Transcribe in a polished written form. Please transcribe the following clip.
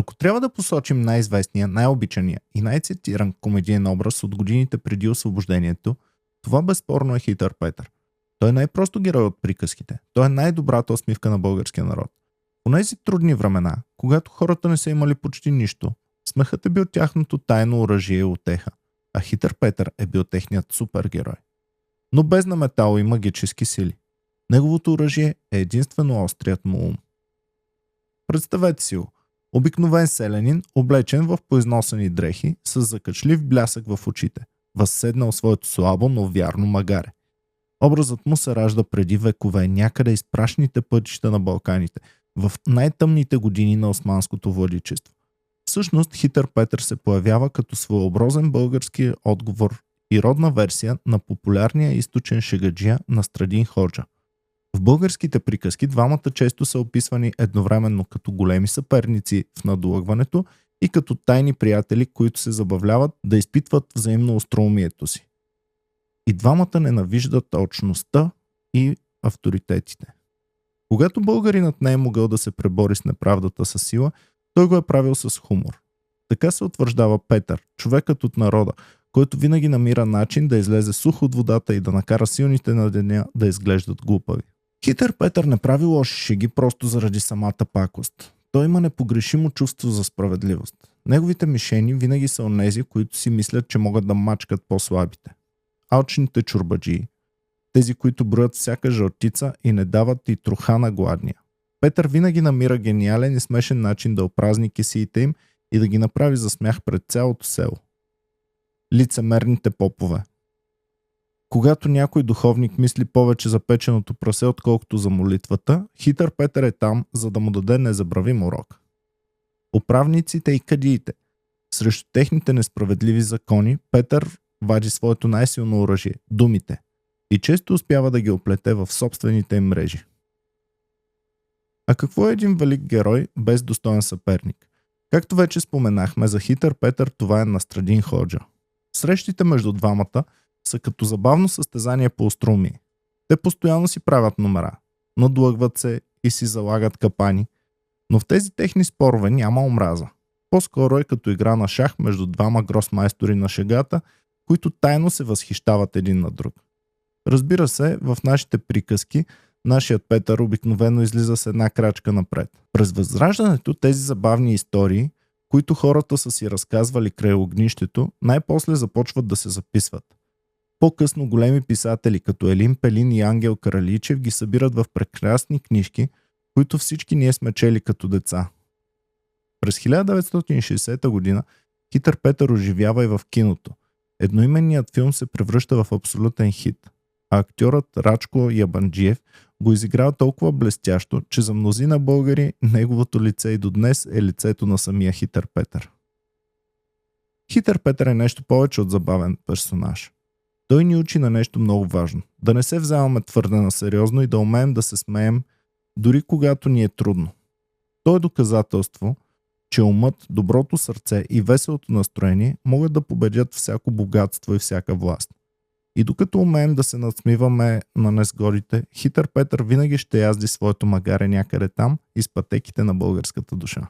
Ако трябва да посочим най-известния, най-обичания и най-цитиран комедиен образ от годините преди освобождението, това безспорно е Хитър Петър. Той е най-просто герой от приказките. Той е най-добрата усмивка на българския народ. В тези трудни времена, когато хората не са имали почти нищо, смехът е бил тяхното тайно оръжие и утеха, а Хитър Петър е бил техният супергерой. Но без на метал и магически сили. Неговото оръжие е единствено острият му ум. Представете си го. Обикновен селянин, облечен в поизносени дрехи, с закачлив блясък в очите, възседнал своето слабо, но вярно магаре. Образът му се ражда преди векове някъде из прашните пътища на Балканите, в най-тъмните години на османското владичество. Всъщност Хитър Петър се появява като своеобразен български отговор и родна версия на популярния източен шегаджия Настрадин Ходжа. В българските приказки двамата често са описвани едновременно като големи съперници в надлъгването и като тайни приятели, които се забавляват да изпитват взаимно остроумието си. И двамата ненавиждат точността и авторитетите. Когато българинът не е могъл да се пребори с неправдата със сила, той го е правил с хумор. Така се утвърждава Петър, човекът от народа, който винаги намира начин да излезе сух от водата и да накара силните на деня да изглеждат глупави. Хитър Петър не прави лоши шеги просто заради самата пакост. Той има непогрешимо чувство за справедливост. Неговите мишени винаги са онези, които си мислят, че могат да мачкат по-слабите. Алчните чурбаджии. Тези, които броят всяка жълтица и не дават и троха на гладния. Петър винаги намира гениален и смешен начин да опразни кесиите им и да ги направи за смях пред цялото село. Лицемерните попове. Когато някой духовник мисли повече за печеното прасе, отколкото за молитвата, Хитър Петър е там, за да му даде незабравим урок. Управниците и кадиите. Срещу техните несправедливи закони, Петър вади своето най-силно оръжие – думите, и често успява да ги оплете в собствените им мрежи. А какво е един велик герой без достоен съперник? Както вече споменахме, за Хитър Петър това е Настрадин Ходжа. Срещите между двамата са като забавно състезание по остроумие. Те постоянно си правят номера, надлъгват се и си залагат капани, но в тези техни спорове няма омраза. По-скоро е като игра на шах между двама гросмайстори на шегата, които тайно се възхищават един на друг. Разбира се, в нашите приказки нашият Петър обикновено излиза с една крачка напред. През Възраждането тези забавни истории, които хората са си разказвали край огнището, най-после започват да се записват. По-късно големи писатели като Елин Пелин и Ангел Караличев ги събират в прекрасни книжки, които всички ние сме чели като деца. През 1960 година Хитър Петър оживява и в киното. Едноименният филм се превръща в абсолютен хит, а актьорът Рачко Ябанджиев го изиграва толкова блестящо, че за мнозина българи неговото лице и до днес е лицето на самия Хитър Петър. Хитър Петър е нещо повече от забавен персонаж. Той ни учи на нещо много важно. Да не се вземаме твърде на сериозно и да умеем да се смеем, дори когато ни е трудно. То е доказателство, че умът, доброто сърце и веселото настроение могат да победят всяко богатство и всяка власт. И докато умеем да се надсмиваме на несгодите, Хитър Петър винаги ще язди своето магаре някъде там из пътеките на българската душа.